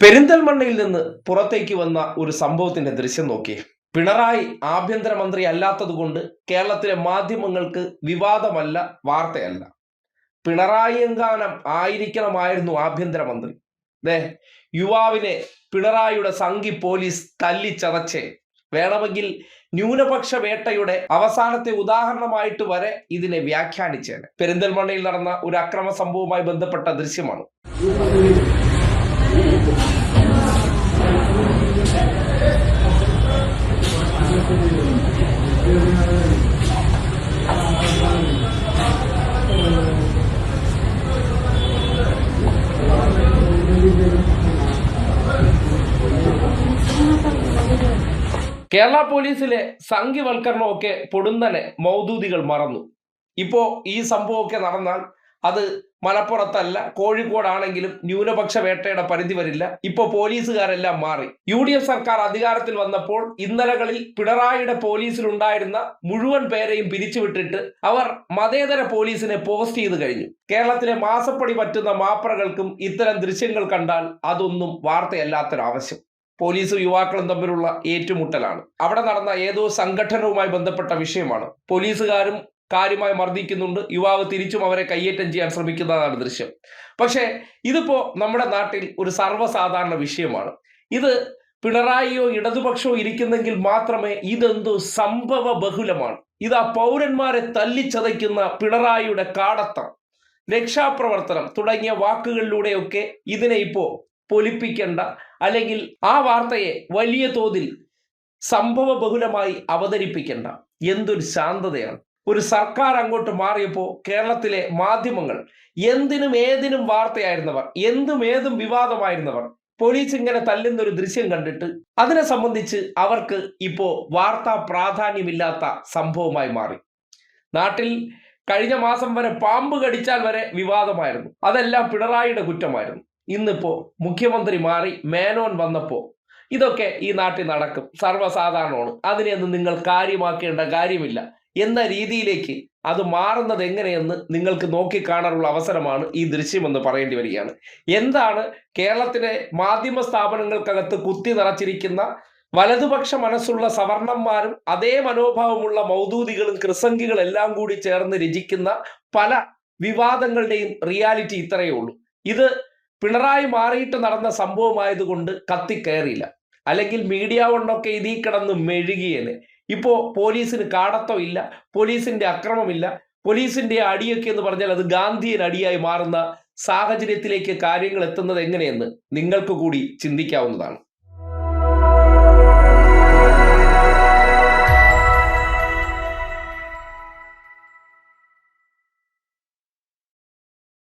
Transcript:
പെരിന്തൽമണ്ണയിൽ നിന്ന് പുറത്തേക്ക് വന്ന ഒരു സംഭവത്തിന്റെ ദൃശ്യം നോക്കിയേ. പിണറായി ആഭ്യന്തരമന്ത്രി അല്ലാത്തതുകൊണ്ട് കേരളത്തിലെ മാധ്യമങ്ങൾക്ക് വിവാദമല്ല, വാർത്തയല്ല. പിണറായി എങ്ങാനം ആയിരിക്കണമായിരുന്നു ആഭ്യന്തരമന്ത്രി. ദേ, യുവാവിനെ പിണറായിയുടെ സംഘി പോലീസ് തല്ലിച്ചതച്ചേ. വേണമെങ്കിൽ ന്യൂനപക്ഷ വേട്ടയുടെ അവസാനത്തെ ഉദാഹരണമായിട്ട് വരെ ഇതിനെ വ്യാഖ്യാനിച്ചേനെ. പെരിന്തൽമണ്ണയിൽ നടന്ന ഒരു അക്രമ സംഭവവുമായി ബന്ധപ്പെട്ട ദൃശ്യമാണ്. കേരള പോലീസിലെ സംഘിവൽക്കരണമൊക്കെ പൊടുന്നനെ മൗദൂദികൾ മറന്നു. ഇപ്പോ ഈ സംഭവമൊക്കെ നടന്നാൽ അത് മലപ്പുറത്തല്ല, കോഴിക്കോടാണെങ്കിലും ന്യൂനപക്ഷ വേട്ടയുടെ പരിധി വരില്ല. ഇപ്പോ പോലീസുകാരെല്ലാം മാറി. UDF സർക്കാർ അധികാരത്തിൽ വന്നപ്പോൾ ഇന്നലകളിൽ പിണറായിയുടെ പോലീസിലുണ്ടായിരുന്ന മുഴുവൻ പേരെയും പിരിച്ചുവിട്ടിട്ട് അവർ മതേതര പോലീസിനെ പോസ്റ്റ് ചെയ്ത് കഴിഞ്ഞു. കേരളത്തിലെ മാസപ്പടി പറ്റുന്ന മാപ്രകൾക്കും ഇത്തരം ദൃശ്യങ്ങൾ കണ്ടാൽ അതൊന്നും വാർത്തയല്ലാത്തൊരാവശ്യം. പോലീസും യുവാക്കളും തമ്മിലുള്ള ഏറ്റുമുട്ടലാണ്. അവിടെ നടന്ന ഏതോ സംഘടനവുമായി ബന്ധപ്പെട്ട വിഷയമാണ്. പോലീസുകാരും കാര്യമായി മർദ്ദിക്കുന്നുണ്ട്, യുവാവ് തിരിച്ചും അവരെ കയ്യേറ്റം ചെയ്യാൻ ശ്രമിക്കുന്നതാണ് ദൃശ്യം. പക്ഷേ ഇതിപ്പോ നമ്മുടെ നാട്ടിൽ ഒരു സർവ്വസാധാരണ വിഷയമാണ്. ഇത് പിണറായിയോ ഇടതുപക്ഷമോ ഇരിക്കുന്നെങ്കിൽ മാത്രമേ ഇതെന്തോ സംഭവ ബഹുലമാണ്. ഇത് ആ പൗരന്മാരെ തല്ലിച്ചതയ്ക്കുന്ന പിണറായിയുടെ കാടത്തം, രക്ഷാപ്രവർത്തനം തുടങ്ങിയ വാക്കുകളിലൂടെയൊക്കെ ഇതിനെ ഇപ്പോ പൊലിപ്പിക്കേണ്ട, അല്ലെങ്കിൽ ആ വാർത്തയെ വലിയ തോതിൽ സംഭവ ബഹുലമായി അവതരിപ്പിക്കേണ്ട എന്തൊരു ശാന്തതയാണ്. ഒരു സർക്കാർ അങ്ങോട്ട് മാറിയപ്പോൾ കേരളത്തിലെ മാധ്യമങ്ങൾ എന്തിനും ഏതിനും വാർത്തയായിരുന്നവർ, എന്തും ഏതും വിവാദമായിരുന്നവർ, പോലീസ് ഇങ്ങനെ തല്ലുന്ന ഒരു ദൃശ്യം കണ്ടിട്ട് അതിനെ സംബന്ധിച്ച് അവർക്ക് ഇപ്പോ വാർത്താ പ്രാധാന്യമില്ലാത്ത സംഭവമായി മാറി. നാട്ടിൽ കഴിഞ്ഞ മാസം വരെ പാമ്പ് കടിച്ചാൽ വരെ വിവാദമായിരുന്നു. അതെല്ലാം പിണറായിയുടെ കുറ്റമായിരുന്നു. ഇന്നിപ്പോ മുഖ്യമന്ത്രി മാറി മേനോൻ വന്നപ്പോ ഇതൊക്കെ ഈ നാട്ടിൽ നടക്കും, സർവ്വസാധാരണമാണ്, അതിനെയൊന്നും നിങ്ങൾ കാര്യമാക്കേണ്ട കാര്യമില്ല എന്ന രീതിയിലേക്ക് അത് മാറുന്നത് എങ്ങനെയെന്ന് നിങ്ങൾക്ക് നോക്കിക്കാണാനുള്ള അവസരമാണ് ഈ ദൃശ്യമെന്ന് പറയേണ്ടി വരികയാണ്. എന്താണ് കേരളത്തിലെ മാധ്യമ സ്ഥാപനങ്ങൾക്കകത്ത് കുത്തി നിറച്ചിരിക്കുന്ന വലതുപക്ഷ മനസ്സുള്ള സവർണന്മാരും അതേ മനോഭാവമുള്ള മൗദൂദികളും ക്രിസംഗികളും എല്ലാം കൂടി ചേർന്ന് രചിക്കുന്ന പല വിവാദങ്ങളുടെയും റിയാലിറ്റി ഇത്രയേ ഉള്ളൂ. ഇത് പിണറായി മാറിയിട്ട് നടന്ന സംഭവമായതുകൊണ്ട് കത്തിക്കയറിയില്ല, അല്ലെങ്കിൽ മീഡിയ കൊണ്ടൊക്കെ ഇതിൽ കിടന്ന് മെഴുകിയേനെ. ഇപ്പോ പോലീസിന് കാടത്തം ഇല്ല, പോലീസിന്റെ അക്രമമില്ല, പോലീസിന്റെ അടിയൊക്കെ എന്ന് പറഞ്ഞാൽ അത് ഗാന്ധിയൻ അടിയായി മാറുന്ന സാഹചര്യത്തിലേക്ക് കാര്യങ്ങൾ എത്തുന്നത് എങ്ങനെയെന്ന് നിങ്ങൾക്ക് കൂടി ചിന്തിക്കാവുന്നതാണ്.